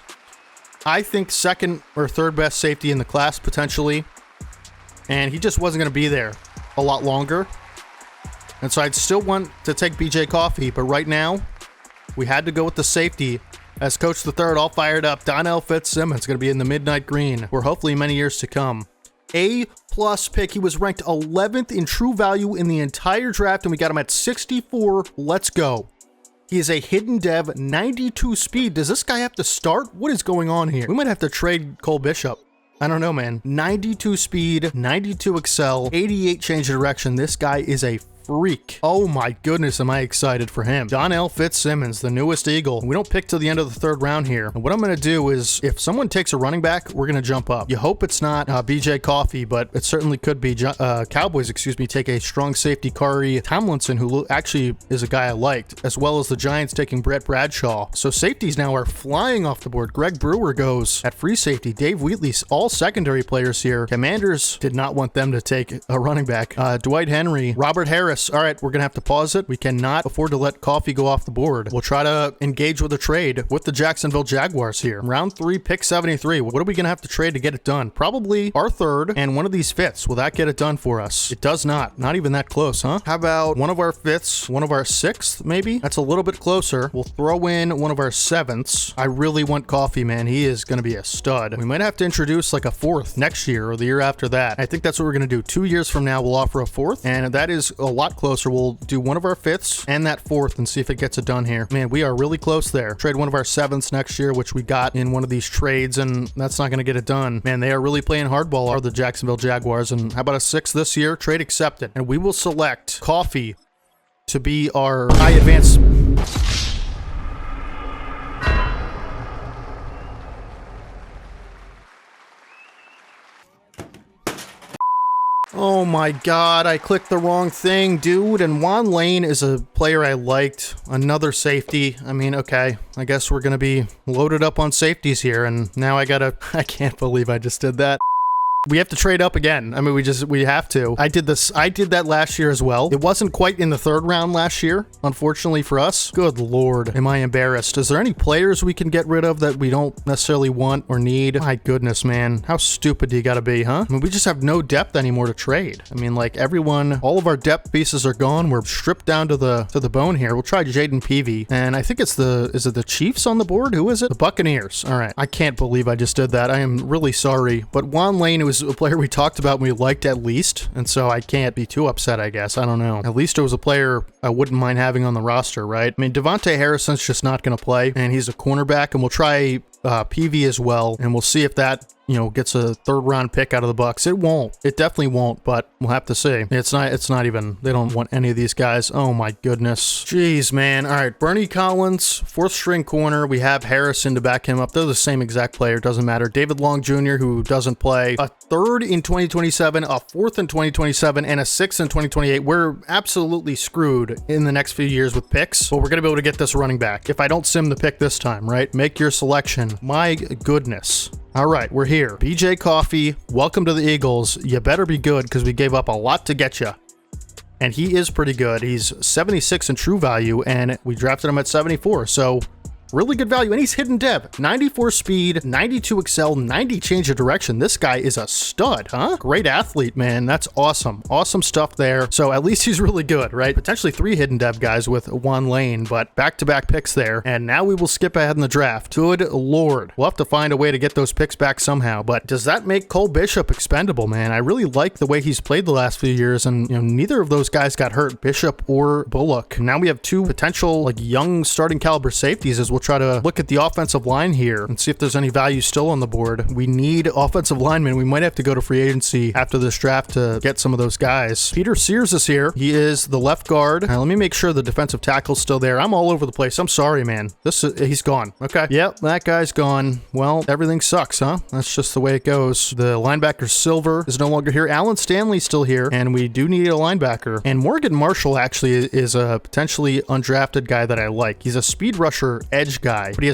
I think 2nd or 3rd best safety in the class, potentially. And he just wasn't going to be there a lot longer. And so I'd still want to take BJ Coffey, but right now, we had to go with the safety. As Coach the Third all fired up, Donnell Fitzsimmons going to be in the midnight green for hopefully many years to come. A+ pick. He was ranked 11th in true value in the entire draft, and we got him at 64. Let's go. He is a hidden dev, 92 speed. Does this guy have to start? What is going on here? We might have to trade Cole Bishop. I don't know, man. 92 speed, 92 excel, 88 change of direction. This guy is a freak. Oh my goodness, am I excited for him. Donnell Fitzsimmons, the newest Eagle. We don't pick till the end of the 3rd round here. And what I'm going to do is, if someone takes a running back, we're going to jump up. You hope it's not BJ Coffey, but it certainly could be. Cowboys, take a strong safety, Kari Tomlinson, who actually is a guy I liked, as well as the Giants taking Brett Bradshaw. So safeties now are flying off the board. Greg Brewer goes at free safety. Dave Wheatley, all secondary players here. Commanders did not want them to take a running back. Dwight Henry, Robert Harris. All right, we're going to have to pause it. We cannot afford to let Coffey go off the board. We'll try to engage with a trade with the Jacksonville Jaguars here. Round 3, pick 73. What are we going to have to trade to get it done? Probably our 3rd and one of these 5ths. Will that get it done for us? It does not. Not even that close, huh? How about one of our 5ths, one of our 6th, maybe? That's a little bit closer. We'll throw in one of our 7ths. I really want Coffey, man. He is going to be a stud. We might have to introduce like a 4th next year or the year after that. I think that's what we're going to do. 2 years from now, we'll offer a 4th, and that is a lot closer. We'll do one of our 5ths and that 4th and see if it gets it done here. Man, we are really close there. Trade one of our 7ths next year, which we got in one of these trades, and that's not going to get it done. Man, they are really playing hardball, are the Jacksonville Jaguars. And how about a 6th this year? Trade accepted. And we will select Coffey to be our high advanced. Oh my god, I clicked the wrong thing, dude. And Juan Lane is a player I liked. Another safety. I mean, okay, I guess we're gonna be loaded up on safeties here, and now I can't believe I just did that. We have to trade up again. I mean, we have to. I did that last year as well. It wasn't quite in the 3rd round last year, unfortunately for us. Good Lord. Am I embarrassed? Is there any players we can get rid of that we don't necessarily want or need? My goodness, man. How stupid do you gotta be, huh? I mean, we just have no depth anymore to trade. I mean, like everyone, all of our depth pieces are gone. We're stripped down to the bone here. We'll try Jaden Peavy. And I think is it the Chiefs on the board? Who is it? The Buccaneers. All right. I can't believe I just did that. I am really sorry. But Juan Lane was a player we talked about and we liked at least. And so I can't be too upset, I guess. I don't know. At least it was a player I wouldn't mind having on the roster, right? I mean, Devontae Harrison's just not going to play, and he's a cornerback, and we'll try PV as well, and we'll see if that, you know, gets a 3rd round pick out of the Bucks. It won't. It definitely won't, but we'll have to see. It's not even, they don't want any of these guys. Oh my goodness. Jeez, man. All right, Bernie Collins, 4th string corner. We have Harrison to back him up. They're the same exact player, doesn't matter. David Long Jr., who doesn't play. A 3rd in 2027, a 4th in 2027, and a 6th in 2028. We're absolutely screwed in the next few years with picks, but we're going to be able to get this running back. If I don't sim the pick this time, right? Make your selection. My goodness. All right, we're here. BJ Coffee, welcome to the Eagles. You better be good because we gave up a lot to get you. And he is pretty good. He's 76 in true value, and we drafted him at 74. So really good value, and he's hidden dev. 94 speed, 92 excel, 90 change of direction. This guy is a stud, huh? Great athlete, man. That's awesome. Awesome stuff there. So at least he's really good, right? Potentially 3 hidden dev guys with Juan Lane, but back-to-back picks there. And now we will skip ahead in the draft. Good Lord. We'll have to find a way to get those picks back somehow. But does that make Cole Bishop expendable, man? I really like the way he's played the last few years, and you know, neither of those guys got hurt, Bishop or Bullock. Now we have 2 potential like young starting caliber safeties as we'll try to look at the offensive line here and see if there's any value still on the board. We need offensive linemen. We might have to go to free agency after this draft to get some of those guys. Peter Sears is here. He is the left guard. Let me make sure the defensive tackle's still there. I'm all over the place. I'm sorry, man. He's gone. Okay. Yep, that guy's gone. Well, everything sucks, huh? That's just the way it goes. The linebacker Silver is no longer here. Alan Stanley's still here, and we do need a linebacker. And Morgan Marshall actually is a potentially undrafted guy that I like. He's a speed rusher edge guy, but he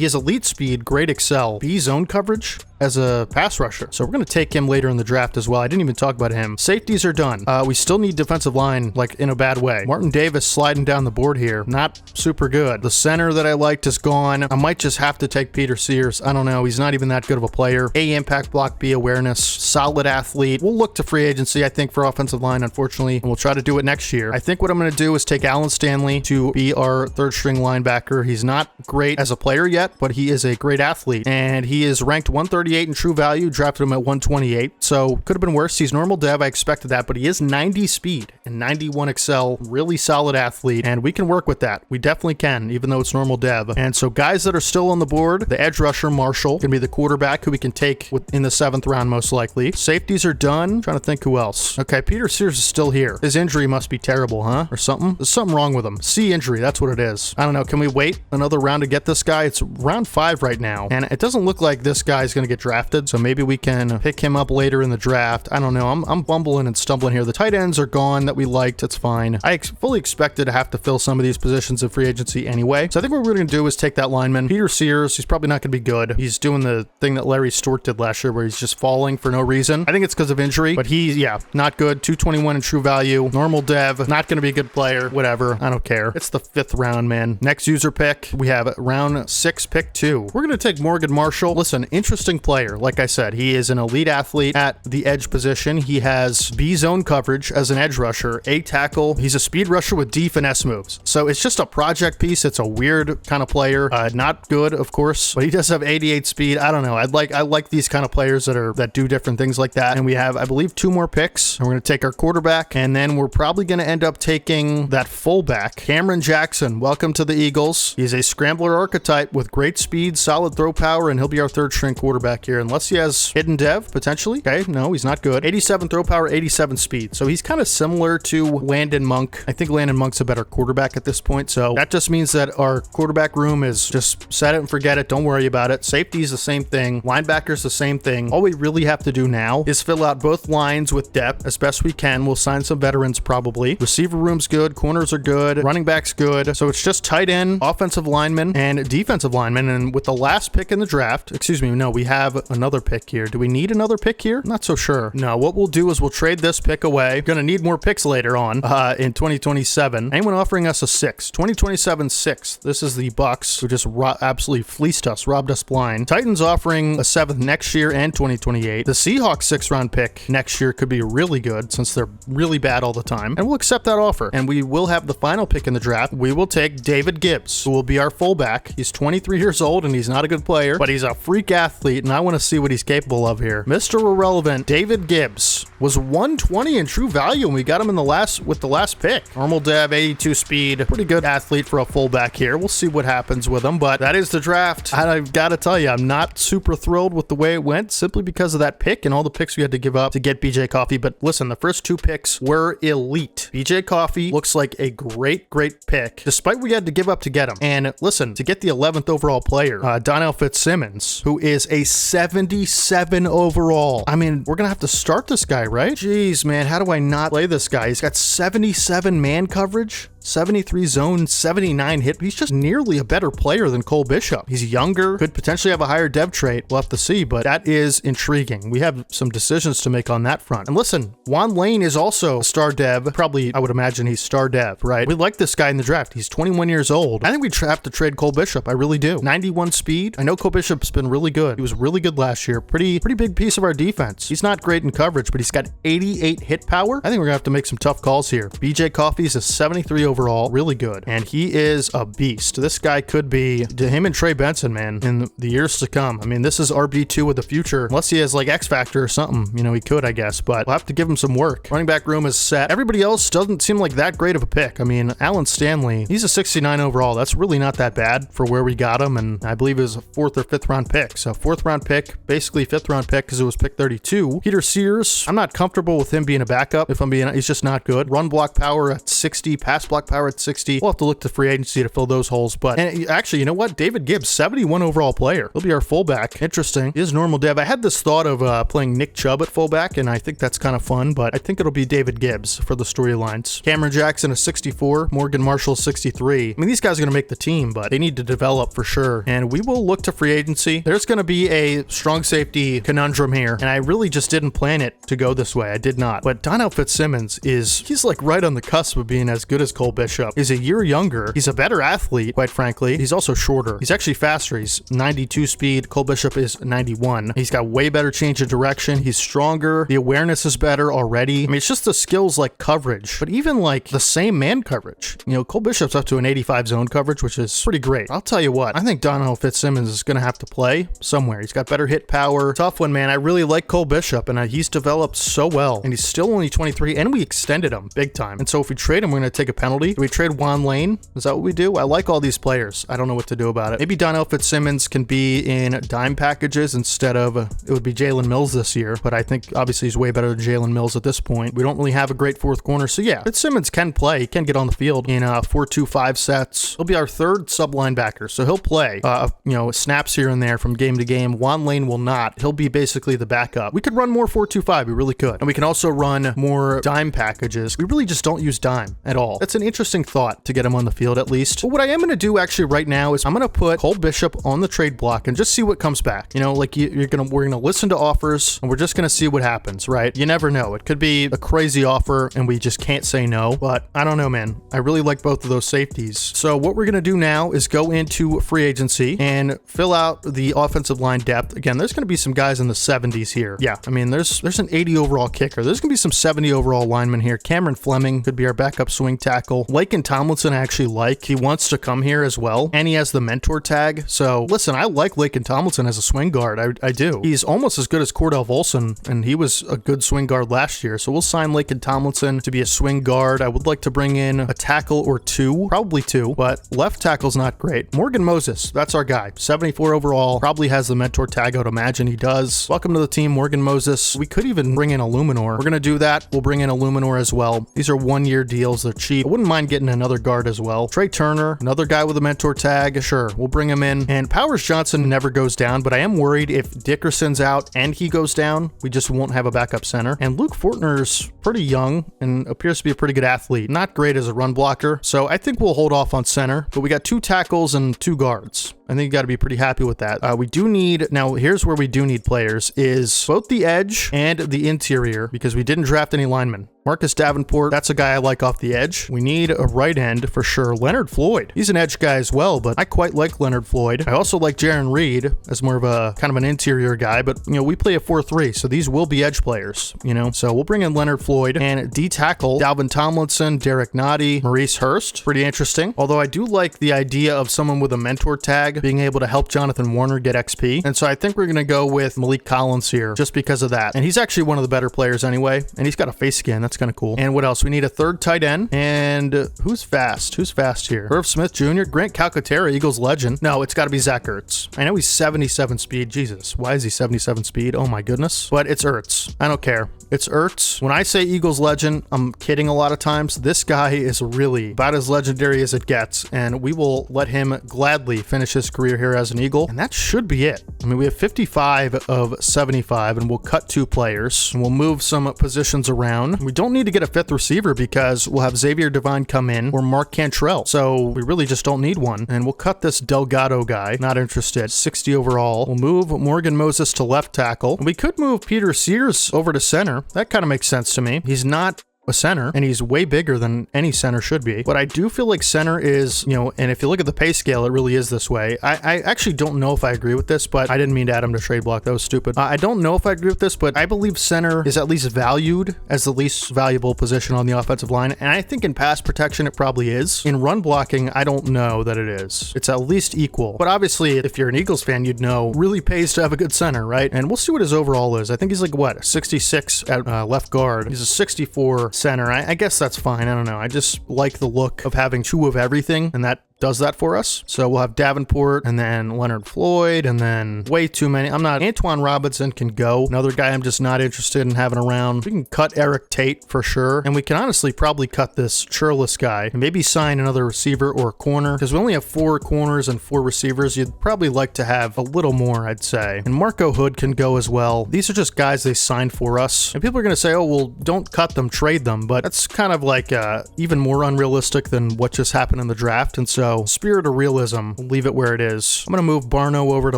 has elite speed, great excel, B zone coverage as a pass rusher. So we're going to take him later in the draft as well. I didn't even talk about him. Safeties are done. We still need defensive line, like in a bad way. Martin Davis sliding down the board here. Not super good. The center that I liked is gone. I might just have to take Peter Sears. I don't know. He's not even that good of a player. A impact block, B awareness, solid athlete. We'll look to free agency, I think, for offensive line, unfortunately, and we'll try to do it next year. I think what I'm going to do is take Alan Stanley to be our 3rd string linebacker. He's not great as a player yet, but he is a great athlete, and he is ranked 138 in true value, drafted him at 128, so could have been worse. He's normal dev, I expected that, but he is 90 speed and 91 excel, really solid athlete, and we can work with that. We definitely can, even though it's normal dev. And so guys that are still on the board, the edge rusher Marshall can be the quarterback who we can take in the 7th round most likely. Safeties are done. I'm trying to think who else. Okay, Peter Sears is still here. His injury must be terrible, huh? Or something? There's something wrong with him. C injury, that's what it is. I don't know. Can we wait another round to get this guy? It's round 5 right now, and it doesn't look like this guy's going to get drafted, so maybe we can pick him up later in the draft. I don't know. I'm bumbling and stumbling here. The tight ends are gone that we liked. It's fine. I fully expected to have to fill some of these positions in free agency anyway, so I think what we're going to do is take that lineman. Peter Sears, he's probably not going to be good. He's doing the thing that Larry Stewart did last year where he's just falling for no reason. I think it's because of injury, but he's, yeah, not good. 221 in true value. Normal dev. Not going to be a good player. Whatever. I don't care. It's the 5th round, man. Next user pick, we have round 6, pick 2. We're going to take Morgan Marshall. Listen, interesting player. Like I said, he is an elite athlete at the edge position. He has B zone coverage as an edge rusher, A tackle. He's a speed rusher with D finesse moves. So it's just a project piece. It's a weird kind of player. Not good, of course, but he does have 88 speed. I don't know. I like these kind of players that do different things like that. And we have, I believe, 2 more picks. And we're going to take our quarterback, and then we're probably going to end up taking that fullback, Cameron Jackson. Welcome to the Eagles. He's a scrambler archetype with great speed, solid throw power, and he'll be our 3rd string quarterback here, unless he has hidden dev, potentially. Okay, no, he's not good. 87 throw power, 87 speed. So he's kind of similar to Landon Monk. I think Landon Monk's a better quarterback at this point. So that just means that our quarterback room is just set it and forget it. Don't worry about it. Safety is the same thing. Linebackers the same thing. All we really have to do now is fill out both lines with depth as best we can. We'll sign some veterans probably. Receiver room's good. Corners are good. Running back's good. So it's just tight end, offensive lineman, and defensive lineman. And with the last pick in the draft, excuse me, no, we have have another pick here. Do we need another pick here? Not so sure. No, what we'll do is we'll trade this pick away. Gonna need more picks later on in 2027. Anyone offering us a 6? 2027 6. This is the Bucks, who just absolutely fleeced us, robbed us blind. Titans offering a 7th next year and 2028. The Seahawks 6th-round pick next year could be really good since they're really bad all the time. And we'll accept that offer. And we will have the final pick in the draft. We will take David Gibbs, who will be our fullback. He's 23 years old and he's not a good player, but he's a freak athlete, and I want to see what he's capable of here. Mr. Irrelevant, David Gibbs, was 120 in true value, and we got him in the last pick. Normal dev, 82 speed, pretty good athlete for a fullback here. We'll see what happens with him, but that is the draft. And I've got to tell you, I'm not super thrilled with the way it went, simply because of that pick and all the picks we had to give up to get BJ Coffee. But listen, the first 2 picks were elite. BJ Coffee looks like a great pick, despite what we had to give up to get him. And listen, to get the 11th overall player, Donnell Fitzsimmons, who is a 77 overall. I mean, we're gonna have to start this guy, right? Jeez, man, how do I not play this guy? He's got 77 man coverage, 73 zone, 79 hit. He's just nearly a better player than Cole Bishop. He's younger, could potentially have a higher dev trait. We'll have to see, but that is intriguing. We have some decisions to make on that front. And listen, Juan Lane is also a star dev. Probably, I would imagine he's star dev, right? We like this guy in the draft. He's 21 years old. I think we have to trade Cole Bishop. I really do. 91 speed. I know Cole Bishop's been really good. He was really good last year. Pretty big piece of our defense. He's not great in coverage, but he's got 88 hit power. I think we're gonna have to make some tough calls here. BJ Coffey's a 73 overall, really good, and he is a beast. This guy could be him and Trey Benson, man, in the years to come. I mean, this is RB2 of the future, unless he has like X Factor or something. You know, he could, I guess, but we'll have to give him some work. Running back room is set. Everybody else doesn't seem like that great of a pick. I mean, Alan Stanley, he's a 69 overall. That's really not that bad for where we got him, and I believe it was a 4th or 5th round pick. So 4th round pick, basically 5th round pick because it was pick 32. Peter Sears, I'm not comfortable with him being a backup. If I'm being, he's just not good. Run block power at 60, pass block power at 60. We'll have to look to free agency to fill those holes. But and actually, you know what? David Gibbs, 71 overall player. He'll be our fullback. Interesting. He is normal dev. I had this thought of playing Nick Chubb at fullback, and I think that's kind of fun, but I think it'll be David Gibbs for the storylines. Cameron Jackson, a 64. Morgan Marshall, 63. I mean, these guys are going to make the team, but they need to develop for sure. And we will look to free agency. There's going to be a strong safety conundrum here, and I really just didn't plan it to go this way. I did not. But Donnell Fitzsimmons he's like right on the cusp of being as good as Cole Bishop. He's a year younger. He's a better athlete, quite frankly. He's also shorter. He's actually faster. He's 92 speed. Cole Bishop is 91. He's got way better change of direction. He's stronger. The awareness is better already. I mean, it's just the skills like coverage, but even like the same man coverage. You know, Cole Bishop's up to an 85 zone coverage, which is pretty great. I'll tell you what, I think Donnell Fitzsimmons is going to have to play somewhere. He's got better hit power. Tough one, man. I really like Cole Bishop, and he's developed so well, and he's still only 23, and we extended him big time. And so if we trade him, we're going to take a penalty. Do we trade Juan Lane? Is that what we do? I like all these players. I don't know what to do about it. Maybe Donnell Fitzsimmons can be in dime packages instead of, it would be Jalen Mills this year, but I think obviously he's way better than Jalen Mills at this point. We don't really have a great 4th corner, so yeah, Fitzsimmons can play. He can get on the field in 4-2-5 sets. He'll be our 3rd sub linebacker, so he'll play, you know, snaps here and there from game to game. Juan Lane will not. He'll be basically the backup. We could run more 4-2-5. We really could. And we can also run more dime packages. We really just don't use dime at all. That's an interesting thought to get him on the field at least. But what I am going to do actually right now is I'm going to put Cole Bishop on the trade block and just see what comes back. You know, like we're going to listen to offers, and we're just going to see what happens, right? You never know. It could be a crazy offer and we just can't say no, but I don't know, man. I really like both of those safeties. So what we're going to do now is go into free agency and fill out the offensive line depth. Again, there's going to be some guys in the 70s here. Yeah, I mean, there's an 80 overall kicker. There's going to be some 70 overall linemen here. Cameron Fleming could be our backup swing tackle. Laken Tomlinson I actually like. He wants to come here as well, and he has the mentor tag. So listen, I like Laken Tomlinson as a swing guard. I do. He's almost as good as Cordell Volson, and he was a good swing guard last year. So we'll sign Laken Tomlinson to be a swing guard. I would like to bring in a tackle or 2, probably 2, but left tackle's not great. Morgan Moses, that's our guy. 74 overall, probably has the mentor tag. I would imagine he does. Welcome to the team, Morgan Moses. We could even bring in a Luminor. We're going to do that. We'll bring in a Luminor as well. These are 1-year deals. They're cheap. I wouldn't mind getting another guard as well. Trey Turner, another guy with a mentor tag. Sure, we'll bring him in. And Powers Johnson never goes down, but I am worried if Dickerson's out and he goes down, we just won't have a backup center. And Luke Fortner's pretty young and appears to be a pretty good athlete. Not great as a run blocker, so I think we'll hold off on center, but we got 2 tackles and 2 guards. I think you got to be pretty happy with that. We do need, now here's where we do need players, is both the edge and the interior, because we didn't draft any linemen. Marcus Davenport, that's a guy I like off the edge. We need a right end for sure. Leonard Floyd, he's an edge guy as well, but I quite like Leonard Floyd. I also like Jaron Reed as more of a kind of an interior guy, but you know, we play a 4-3, so these will be edge players, you know? So we'll bring in Leonard Floyd and D-tackle, Dalvin Tomlinson, Derek Nottie, Maurice Hurst. Pretty interesting. Although I do like the idea of someone with a mentor tag being able to help Jonathan Warner get XP. And so I think we're going to go with Malik Collins here just because of that. And he's actually one of the better players anyway. And he's got a face skin. That's kind of cool. And what else? We need a third tight end. And who's fast? Who's fast here? Irv Smith Jr., Grant Calcaterra, Eagles legend. No, it's got to be Zach Ertz. I know he's 77 speed. Jesus, why is he 77 speed? Oh my goodness. But it's Ertz. I don't care. It's Ertz. When I say Eagles legend, I'm kidding a lot of times. This guy is really about as legendary as it gets, and we will let him gladly finish his career here as an Eagle. And that should be it. I mean, we have 55 of 75, and we'll cut 2 players, and we'll move some positions around. We don't need to get a 5th receiver because we'll have Xavier Devine come in or Mark Cantrell. So we really just don't need one. And we'll cut this Delgado guy. Not interested. 60 overall. We'll move Morgan Moses to left tackle. And we could move Peter Sears over to center. That kind of makes sense to me. He's not a center, and he's way bigger than any center should be. But I do feel like center is, you know, and if you look at the pay scale, it really is this way. I actually don't know if I agree with this, but I didn't mean to add him to trade block. That was stupid. I don't know if I agree with this, but I believe center is at least valued as the least valuable position on the offensive line. And I think in pass protection, it probably is. In run blocking, I don't know that it is. It's at least equal. But obviously, if you're an Eagles fan, you'd know really pays to have a good center, right? And we'll see what his overall is. I think he's like, what, 66 at left guard. He's a 64 center. I guess that's fine. I don't know. I just like the look of having 2 of everything, and that does that for us. So we'll have Davenport and then Leonard Floyd and then way too many. Antoine Robinson can go. Another guy I'm just not interested in having around. We can cut Eric Tate for sure. And we can honestly probably cut this Churlish guy and maybe sign another receiver or a corner, because we only have 4 corners and 4 receivers. You'd probably like to have a little more, I'd say. And Marco Hood can go as well. These are just guys they signed for us. And people are going to say, oh, well, don't cut them, trade them. But that's kind of like even more unrealistic than what just happened in the draft. And so spirit of realism, we'll leave it where it is. I'm going to move Barno over to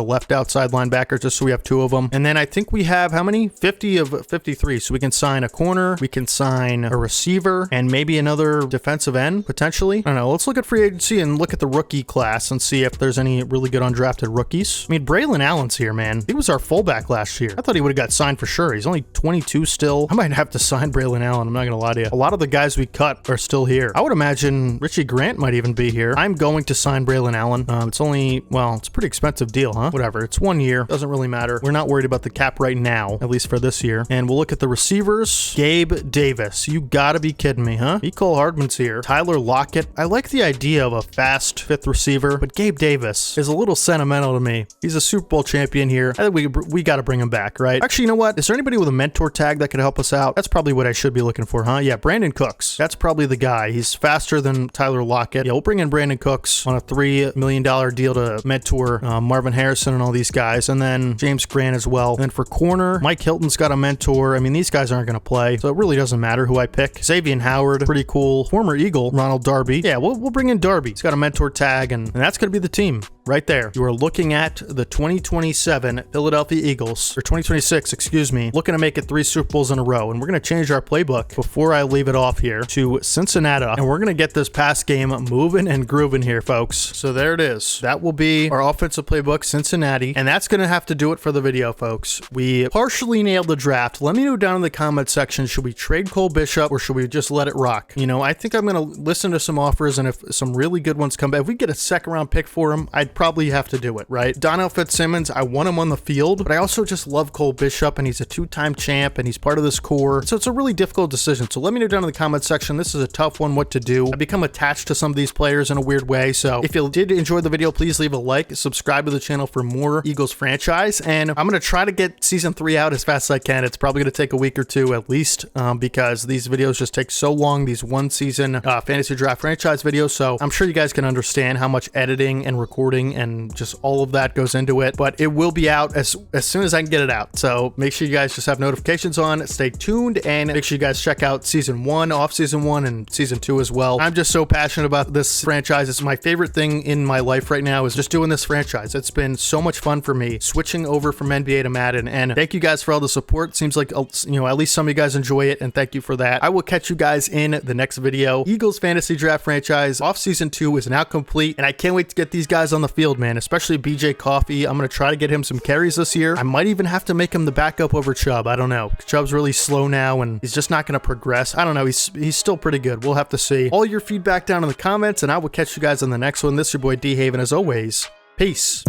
left outside linebacker just so we have 2 of them. And then I think we have how many? 50 of 53. So we can sign a corner, we can sign a receiver, and maybe another defensive end, potentially. I don't know. Let's look at free agency and look at the rookie class and see if there's any really good undrafted rookies. I mean, Braylon Allen's here, man. He was our fullback last year. I thought he would have got signed for sure. He's only 22 still. I might have to sign Braylon Allen. I'm not going to lie to you. A lot of the guys we cut are still here. I would imagine Richie Grant might even be here. I'm going to sign Braylon Allen. It's only, well, it's a pretty expensive deal, huh? Whatever. It's 1 year. Doesn't really matter. We're not worried about the cap right now, at least for this year. And we'll look at the receivers. Gabe Davis. You gotta be kidding me, huh? Mecole Hardman's here. Tyler Lockett. I like the idea of a fast 5th receiver, but Gabe Davis is a little sentimental to me. He's a Super Bowl champion here. I think we gotta bring him back, right? Actually, you know what? Is there anybody with a mentor tag that could help us out? That's probably what I should be looking for, huh? Yeah, Brandon Cooks. That's probably the guy. He's faster than Tyler Lockett. Yeah, we'll bring in Brandon Cooks on a $3 million deal to mentor Marvin Harrison and all these guys, and then James Grant as well. And then for corner, Mike Hilton's got a mentor. I mean, these guys aren't going to play, so it really doesn't matter who I pick. Xavier Howard, pretty cool. Former Eagle, Ronald Darby. Yeah, we'll bring in Darby. He's got a mentor tag, and that's going to be the team right there. You are looking at the 2027 Philadelphia Eagles, or 2026, excuse me, looking to make it 3 Super Bowls in a row. And we're going to change our playbook before I leave it off here to Cincinnati, and we're going to get this pass game moving and grooving here, folks. So there it is. That will be our offensive playbook, Cincinnati, and that's going to have to do it for the video, folks. We partially nailed the draft. Let me know down in the comment section, should we trade Cole Bishop or should we just let it rock? You know, I think I'm going to listen to some offers, and if some really good ones come back, if we get a 2nd round pick for him, I'd probably have to do it, right? Donnell Fitzsimmons, I want him on the field, but I also just love Cole Bishop, and he's a 2-time champ, and he's part of this core. So it's a really difficult decision. So let me know down in the comment section. This is a tough one, what to do. I become attached to some of these players in a weird way. So if you did enjoy the video, please leave a like, subscribe to the channel for more Eagles franchise, and I'm going to try to get season 3 out as fast as I can. It's probably going to take a week or 2 at least, because these videos just take so long, these 1 season fantasy draft franchise videos. So I'm sure you guys can understand how much editing and recording editing and just all of that goes into it, but it will be out as soon as I can get it out. So make sure you guys just have notifications on, stay tuned, and make sure you guys check out season 1, Offseason 1, and season 2 as well. I'm just so passionate about this franchise. It's my favorite thing in my life right now is just doing this franchise. It's been so much fun for me switching over from NBA to Madden, and thank you guys for all the support. Seems like, you know, at least some of you guys enjoy it, and thank you for that. I will catch you guys in the next video. Eagles fantasy draft franchise Offseason 2 is now complete, and I can't wait to get these guys on the field, man, especially BJ Coffee. I'm going to try to get him some carries this year. I might even have to make him the backup over Chubb. I don't know. Chubb's really slow now, and he's just not going to progress. I don't know. He's still pretty good. We'll have to see. All your feedback down in the comments, and I will catch you guys on the next one. This is your boy DeHave, and as always, peace.